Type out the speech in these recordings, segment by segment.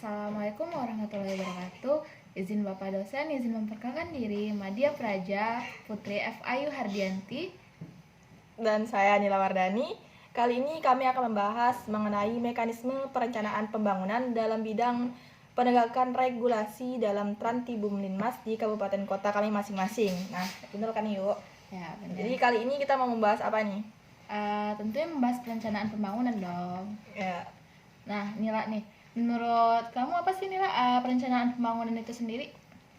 Assalamualaikum warahmatullahi wabarakatuh. Izin Bapak dosen, izin memperkenalkan diri. Madia Praja Putri F. Ayu Hardianti. Dan saya Nila Wardani. Kali ini kami akan membahas mengenai mekanisme perencanaan pembangunan dalam bidang penegakan regulasi dalam Trantibum Linmas di kabupaten kota kami masing-masing. Nah, bener kan yuk? Ya, benar. Jadi kali ini kita mau membahas apa nih? Tentunya membahas perencanaan pembangunan dong. Ya, Nah, Nila nih, menurut kamu apa sih Nila perencanaan pembangunan itu sendiri?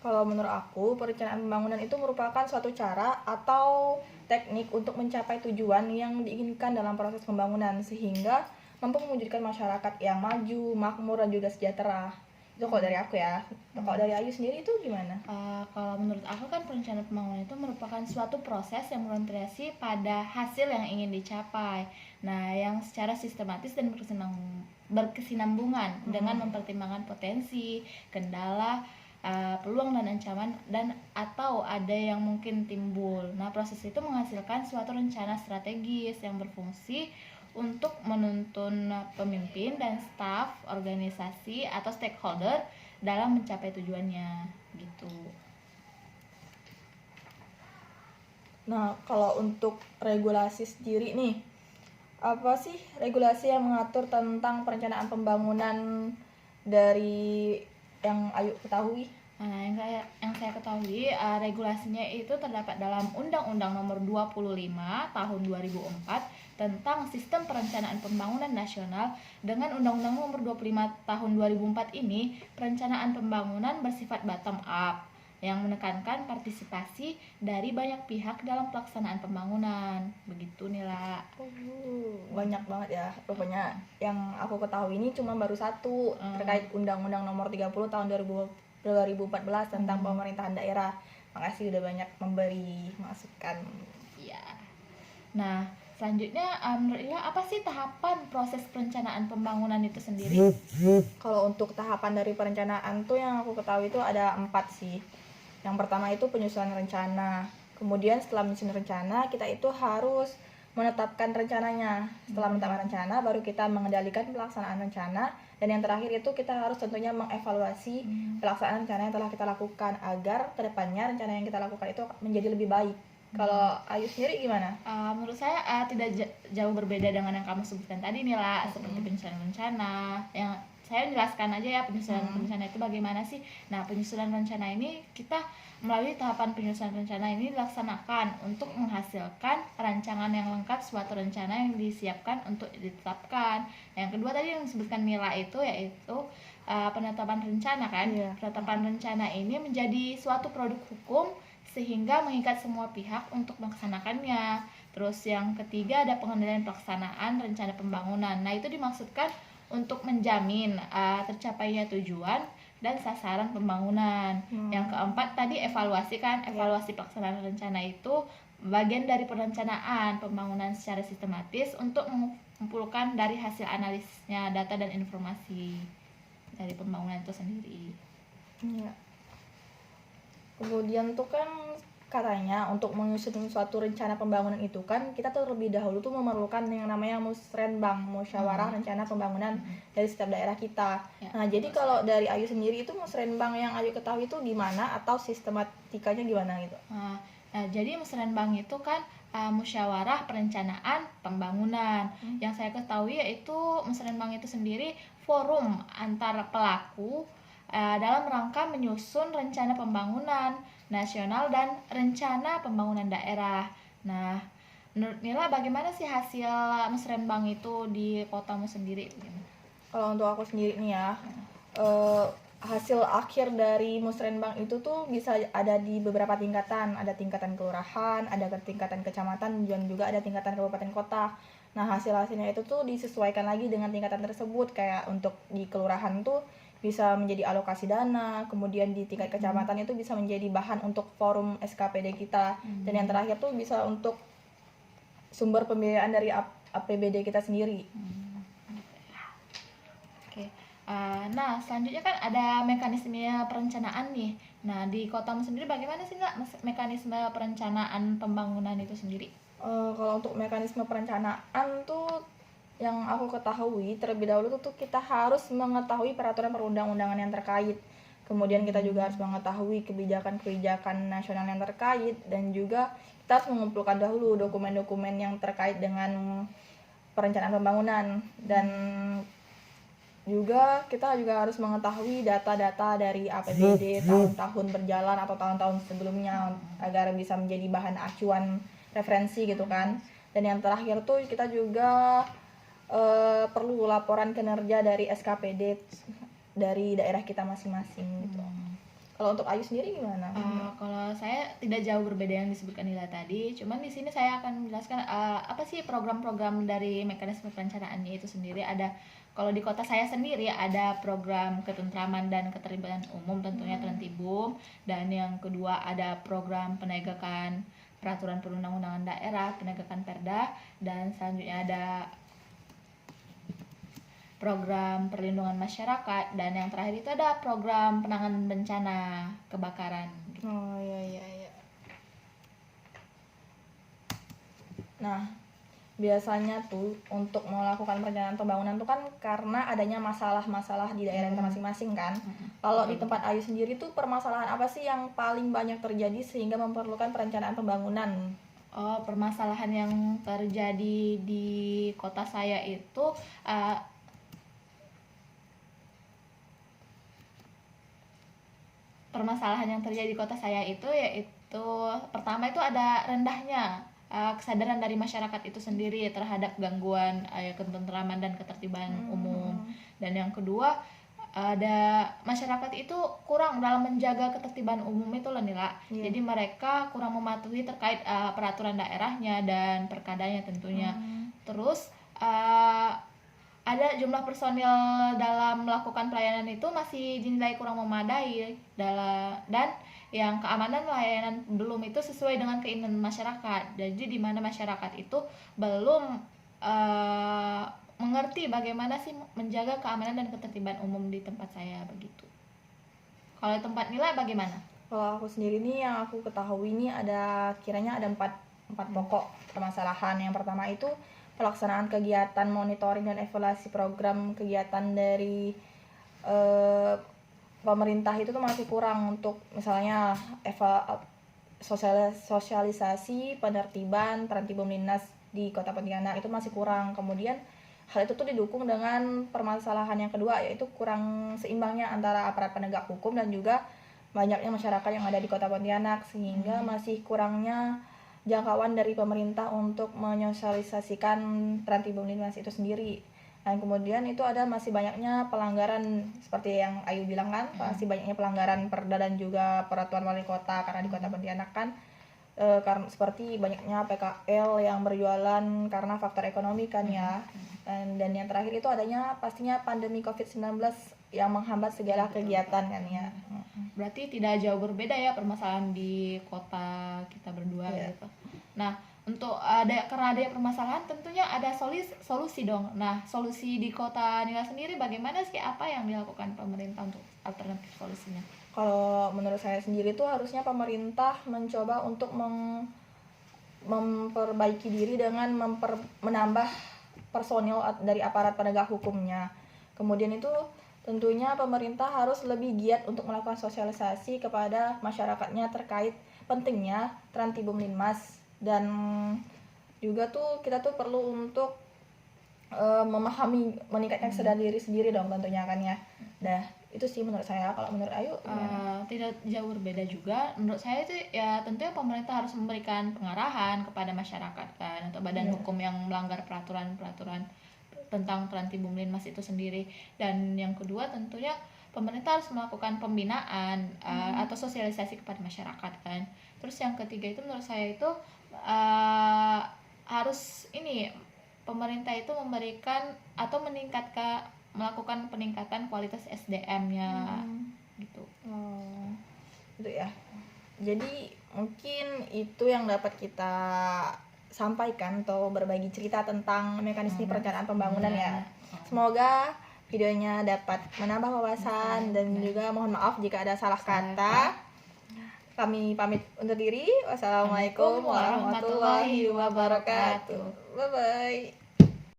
kalau menurut aku, perencanaan pembangunan itu merupakan suatu cara atau teknik untuk mencapai tujuan yang diinginkan dalam proses pembangunan sehingga mampu mewujudkan masyarakat yang maju, makmur, dan juga sejahtera. Itu kalau dari aku ya. Kalau dari Ayu sendiri itu gimana? Kalau menurut aku kan perencanaan pembangunan itu merupakan suatu proses yang berorientasi pada hasil yang ingin dicapai. Nah, yang secara sistematis dan berkesinambungan dengan mempertimbangkan potensi, kendala, peluang dan ancaman dan atau ada yang mungkin timbul. Nah, proses itu menghasilkan suatu rencana strategis yang berfungsi untuk menuntun pemimpin dan staf organisasi atau stakeholder dalam mencapai tujuannya gitu. Nah, kalau untuk regulasi sendiri nih, apa sih regulasi yang mengatur tentang perencanaan pembangunan dari yang Ayu ketahui? Nah, yang saya ketahui regulasinya itu terdapat dalam Undang-Undang Nomor 25 Tahun 2004 tentang Sistem Perencanaan Pembangunan Nasional. Dengan Undang-Undang Nomor 25 Tahun 2004 ini, perencanaan pembangunan bersifat bottom up yang menekankan partisipasi dari banyak pihak dalam pelaksanaan pembangunan. Begitu Nila. Banyak banget ya. Rupanya yang aku ketahui ini cuma baru satu terkait Undang-Undang Nomor 30 Tahun 2014 tentang pemerintahan daerah. Makasih udah banyak memberi masukan. Iya. Nah, selanjutnya menurut Ila apa sih tahapan proses perencanaan pembangunan itu sendiri? Kalau untuk tahapan dari perencanaan tuh yang aku ketahui itu ada 4 sih. Yang pertama itu penyusunan rencana. Kemudian setelah menyusun rencana, kita itu harus menetapkan rencananya. Setelah menetapkan rencana, baru kita mengendalikan pelaksanaan rencana. Dan yang terakhir itu kita harus tentunya mengevaluasi pelaksanaan rencana yang telah kita lakukan agar kedepannya rencana yang kita lakukan itu menjadi lebih baik. Kalau Ayu sendiri gimana? Menurut saya tidak jauh berbeda dengan yang kamu sebutkan tadi nih lah, seperti penyusunan rencana. Yang saya jelaskan aja ya penyusunan rencana itu bagaimana sih. Nah, penyusunan rencana ini kita melalui tahapan penyusunan rencana ini dilaksanakan untuk menghasilkan rancangan yang lengkap suatu rencana yang disiapkan untuk ditetapkan. Yang kedua tadi yang disebutkan Mila itu yaitu penetapan rencana kan. Penetapan rencana ini menjadi suatu produk hukum sehingga mengikat semua pihak untuk melaksanakannya. Terus yang ketiga ada pengendalian pelaksanaan rencana pembangunan. Nah, itu dimaksudkan untuk menjamin tercapainya tujuan dan sasaran pembangunan. Yang keempat tadi evaluasi kan, evaluasi pelaksanaan rencana itu bagian dari perencanaan pembangunan secara sistematis untuk mengumpulkan dari hasil analisisnya data dan informasi dari pembangunan itu sendiri. Ya. Kemudian tuh kan katanya untuk menyusun suatu rencana pembangunan itu kan kita terlebih dahulu tuh memerlukan yang namanya musrenbang, musyawarah rencana pembangunan dari setiap daerah kita. Nah, jadi kalau dari Ayu sendiri itu musrenbang yang Ayu ketahui itu gimana atau sistematikanya gimana gitu? Nah, jadi musrenbang itu kan musyawarah perencanaan pembangunan. Yang saya ketahui yaitu musrenbang itu sendiri forum antar pelaku dalam rangka menyusun rencana pembangunan nasional dan rencana pembangunan daerah. Nah, menurut Nila bagaimana sih hasil musrenbang itu di kotamu sendiri? Kalau untuk aku sendiri nih ya, hasil akhir dari musrenbang itu tuh bisa ada di beberapa tingkatan. Ada tingkatan kelurahan, ada tingkatan kecamatan, dan juga ada tingkatan kabupaten kota. Nah, hasil-hasilnya itu tuh disesuaikan lagi dengan tingkatan tersebut. Kayak untuk di kelurahan tuh bisa menjadi alokasi dana, kemudian di tingkat kecamatan itu bisa menjadi bahan untuk forum SKPD kita, dan yang terakhir tuh bisa untuk sumber pembiayaan dari APBD kita sendiri. Oke. Nah, selanjutnya kan ada mekanisme perencanaan nih. Nah, di kotamu sendiri bagaimana sih nggak mekanisme perencanaan pembangunan itu sendiri? Kalau untuk mekanisme perencanaan tuh yang aku ketahui terlebih dahulu tuh kita harus mengetahui peraturan perundang-undangan yang terkait. Kemudian kita juga harus mengetahui kebijakan-kebijakan nasional yang terkait, dan juga kita harus mengumpulkan dahulu dokumen-dokumen yang terkait dengan perencanaan pembangunan, dan juga kita juga harus mengetahui data-data dari APBD tahun-tahun berjalan atau tahun-tahun sebelumnya agar bisa menjadi bahan acuan referensi gitu kan. Dan yang terakhir tuh kita juga perlu laporan kinerja dari SKPD dari daerah kita masing-masing gitu. Kalau untuk Ayu sendiri gimana? Kalau saya tidak jauh berbeda yang disebutkan Nila tadi, cuman di sini saya akan menjelaskan apa sih program-program dari mekanisme perencanaannya itu sendiri. Ada, kalau di kota saya sendiri ada program ketentraman dan keterlibatan umum, tentunya Trentibum, dan yang kedua ada program penegakan peraturan perundang-undangan daerah, penegakan Perda, dan selanjutnya ada program perlindungan masyarakat, dan yang terakhir itu ada program penanganan bencana kebakaran. Oh iya. Nah, biasanya tuh untuk melakukan perencanaan pembangunan tuh kan karena adanya masalah-masalah di daerah kita masing-masing kan. Kalau di tempat Ayu sendiri tuh permasalahan apa sih yang paling banyak terjadi sehingga memerlukan perencanaan pembangunan? Permasalahan yang terjadi di kota saya itu yaitu pertama itu ada rendahnya kesadaran dari masyarakat itu sendiri terhadap gangguan ketentraman dan ketertiban umum, dan yang kedua ada masyarakat itu kurang dalam menjaga ketertiban umum itu loh Nila. Jadi mereka kurang mematuhi terkait peraturan daerahnya dan perkadanya tentunya. Terus ada jumlah personil dalam melakukan pelayanan itu masih dinilai kurang memadai dan yang keamanan layanan belum itu sesuai dengan keinginan masyarakat. Jadi di mana masyarakat itu belum mengerti bagaimana sih menjaga keamanan dan ketertiban umum di tempat saya begitu. Kalau tempat Nila bagaimana? Kalau aku sendiri nih yang aku ketahui nih kiranya ada empat pokok permasalahan. Yang pertama itu pelaksanaan kegiatan monitoring dan evaluasi program kegiatan dari pemerintah itu tuh masih kurang untuk misalnya sosialisasi penertiban Trentibum Linmas di Kota Pontianak itu masih kurang. Kemudian hal itu tuh didukung dengan permasalahan yang kedua, yaitu kurang seimbangnya antara aparat penegak hukum dan juga banyaknya masyarakat yang ada di Kota Pontianak, sehingga masih kurangnya jangkauan dari pemerintah untuk menyosialisasikan Trentibum Linmas itu sendiri. Dan kemudian itu ada masih banyaknya pelanggaran seperti yang Ayu bilang kan, masih banyaknya pelanggaran Perda dan juga peraturan wali kota karena di Kota Pontianak kan karena seperti banyaknya PKL yang berjualan karena faktor ekonomi kan ya. Dan yang terakhir itu adanya pastinya pandemi COVID-19 yang menghambat segala kegiatan kan ya. Berarti tidak jauh berbeda ya permasalahan di kota kita berdua gitu. Nah, untuk karena ada permasalahan tentunya ada solusi dong. Nah, solusi di kota Nila sendiri bagaimana sih, apa yang dilakukan pemerintah untuk alternatif solusinya? Kalau menurut saya sendiri tuh harusnya pemerintah mencoba untuk memperbaiki diri dengan menambah personil dari aparat penegak hukumnya. Kemudian itu tentunya pemerintah harus lebih giat untuk melakukan sosialisasi kepada masyarakatnya terkait pentingnya Trentibum Linmas, dan juga tuh kita tuh perlu untuk memahami, meningkatkan kesadaran diri sendiri dong tentunya kan ya. Nah, itu sih menurut saya. Kalau menurut Ayu tidak jauh berbeda juga. Menurut saya itu ya tentunya pemerintah harus memberikan pengarahan kepada masyarakat kan, atau badan hukum yang melanggar peraturan tentang Trentibum Linmas itu sendiri. Dan yang kedua tentunya pemerintah harus melakukan pembinaan atau sosialisasi kepada masyarakat kan. Terus yang ketiga itu menurut saya itu harus pemerintah itu memberikan atau melakukan peningkatan kualitas SDM-nya gitu. Itu ya. Jadi mungkin itu yang dapat kita sampaikan atau berbagi cerita tentang mekanisme perencanaan pembangunan ya. Semoga videonya dapat menambah wawasan dan juga mohon maaf jika ada salah kata. Kami pamit undur diri. Wassalamualaikum warahmatullahi wabarakatuh. Bye bye.